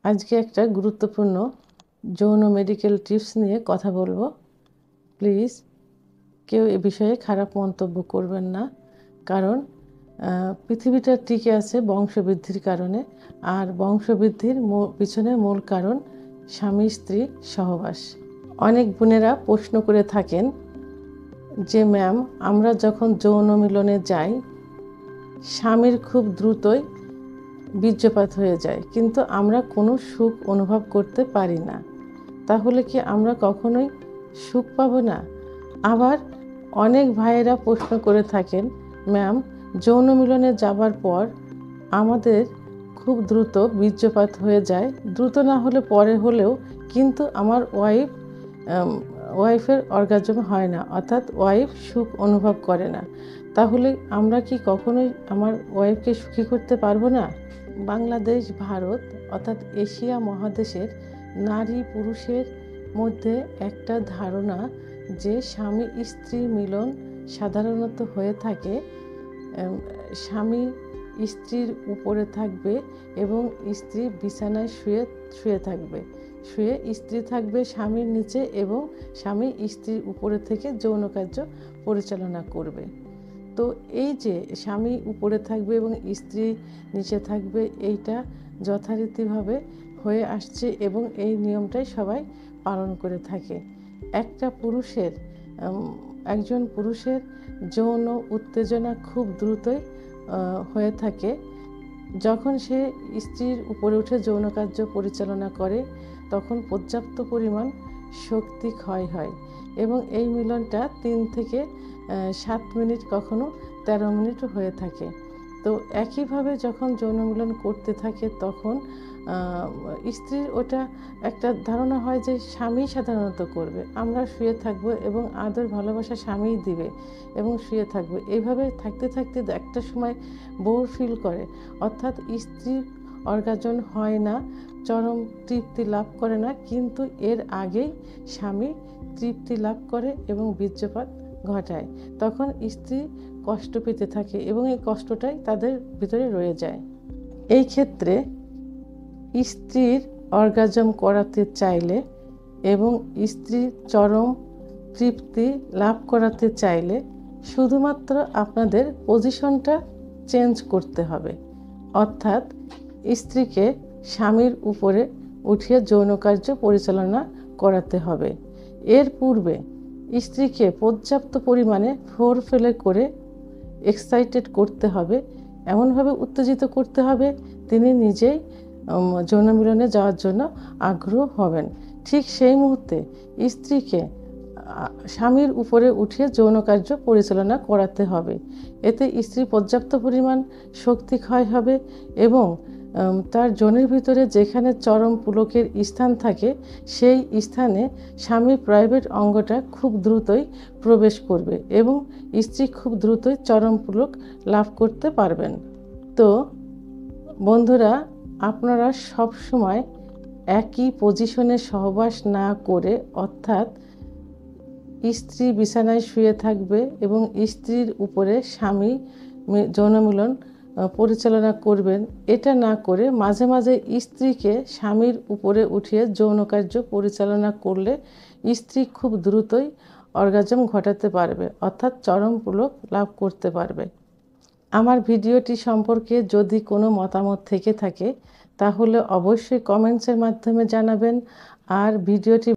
আজকে একটা গুরুত্বপূর্ণ যৌন মেডিকেল টিপস নিয়ে কথা বলবো। প্লিজ কেউ এ বিষয়ে খারাপ মন্তব্য করবেন না, কারণ পৃথিবীটা টিকে আছে বংশবৃদ্ধির কারণে, আর বংশবৃদ্ধির পিছনে মূল কারণ স্বামী স্ত্রী সহবাস। অনেক বোনেরা প্রশ্ন করে থাকেন যে ম্যাম, আমরা যখন যৌন মিলনে যাই স্বামীর খুব দ্রুতই বীর্যপাত হয়ে যায়, কিন্তু আমরা কোনো সুখ অনুভব করতে পারি না, তাহলে কি আমরা কখনোই সুখ পাবো না? আবার অনেক ভাইয়েরা প্রশ্ন করে থাকেন, ম্যাম, যৌন মিলনে যাবার পর আমাদের খুব দ্রুত বীর্যপাত হয়ে যায়, দ্রুত না হলে পরে হলেও, কিন্তু আমার ওয়াইফের অর্গাজম হয় না, অর্থাৎ ওয়াইফ সুখ অনুভব করে না, তাহলে আমরা কি কখনোই আমার ওয়াইফকে সুখী করতে পারবো না? বাংলাদেশ, ভারত অর্থাৎ এশিয়া মহাদেশের নারী পুরুষের মধ্যে একটা ধারণা যে স্বামী স্ত্রী মিলন সাধারণত হয়ে থাকে স্বামী স্ত্রীর উপরে থাকবে এবং স্ত্রী বিছানায় শুয়ে থাকবে, শুয়ে স্ত্রী থাকবে স্বামীর নিচে এবং স্বামী স্ত্রীর উপরে থেকে যৌন কার্য পরিচালনা করবে। তো এই যে স্বামী উপরে থাকবে এবং স্ত্রী নিচে থাকবে, এইটা যথারীতিভাবে হয়ে আসছে এবং এই নিয়মটাই সবাই পালন করে থাকে। একজন পুরুষের যৌন উত্তেজনা খুব দ্রুতই হয়ে থাকে যখন সে স্ত্রীর উপরে উঠে যৌন কার্য পরিচালনা করে, তখন পর্যাপ্ত পরিমাণ শক্তি ক্ষয় হয় এবং এই মিলনটা 3 থেকে 7 মিনিট, কখনো 13 মিনিট হয়ে থাকে। তো একইভাবে যখন যৌন মিলন করতে থাকে তখন স্ত্রীর ওটা একটা ধারণা হয় যে স্বামী সাধারণত করবে, আমরা শুয়ে থাকবো এবং আদর ভালোবাসা স্বামীই দিবে এবং শুয়ে থাকবো। এইভাবে থাকতে থাকতে একটা সময় বোর ফিল করে, অর্থাৎ স্ত্রীর অর্গাজম হয় না, চরম তৃপ্তি লাভ করে না, কিন্তু এর আগেই স্বামী তৃপ্তি লাভ করে এবং বীর্যপাত ঘটায়। তখন স্ত্রী কষ্ট পেতে থাকে এবং এই কষ্টটাই তাদের ভিতরে রয়ে যায়। এই ক্ষেত্রে স্ত্রীর অর্গাজম করাতে চাইলে এবং স্ত্রীর চরম তৃপ্তি লাভ করাতে চাইলে শুধুমাত্র আপনাদের পজিশনটা চেঞ্জ করতে হবে, অর্থাৎ স্ত্রীকে স্বামীর উপরে উঠিয়ে যৌন কার্য পরিচালনা করাতে হবে। এর পূর্বে স্ত্রীকে পর্যাপ্ত পরিমাণে ফোরপ্লে করে এক্সাইটেড করতে হবে, এমনভাবে উত্তেজিত করতে হবে তিনি নিজেই যৌন মিলনে যাওয়ার জন্য আগ্রহ হবেন। ঠিক সেই মুহূর্তে স্ত্রীকে স্বামীর উপরে উঠিয়ে যৌন কার্য পরিচালনা করাতে হবে। এতে স্ত্রী পর্যাপ্ত পরিমাণ শক্তি ক্ষয় হবে এবং তার যৌনের ভিতরে যেখানে চরম পুলকের স্থান থাকে সেই স্থানে স্বামীর প্রাইভেট অঙ্গটা খুব দ্রুতই প্রবেশ করবে এবং স্ত্রী খুব দ্রুতই চরম পুলক লাভ করতে পারবেন। তো বন্ধুরা, আপনারা সব সময় একই পজিশনে সহবাস না করে, অর্থাৎ স্ত্রী বিছানায় শুয়ে থাকবে এবং স্ত্রীর উপরে স্বামী যৌন মিলন পরিচালনা করবেন, এটা না করে মাঝে মাঝে স্ত্রীকে স্বামীর উপরে উঠিয়ে যৌন কার্য পরিচালনা করলে স্ত্রী খুব দ্রুতই অর্গাজম ঘটাতে পারবে, অর্থাৎ চরম পুলক লাভ করতে পারবে। আমার ভিডিওটি সম্পর্কে যদি কোনো মতামত থেকে থাকে তাহলে অবশ্যই কমেন্টসের মাধ্যমে জানাবেন, আর ভিডিওটি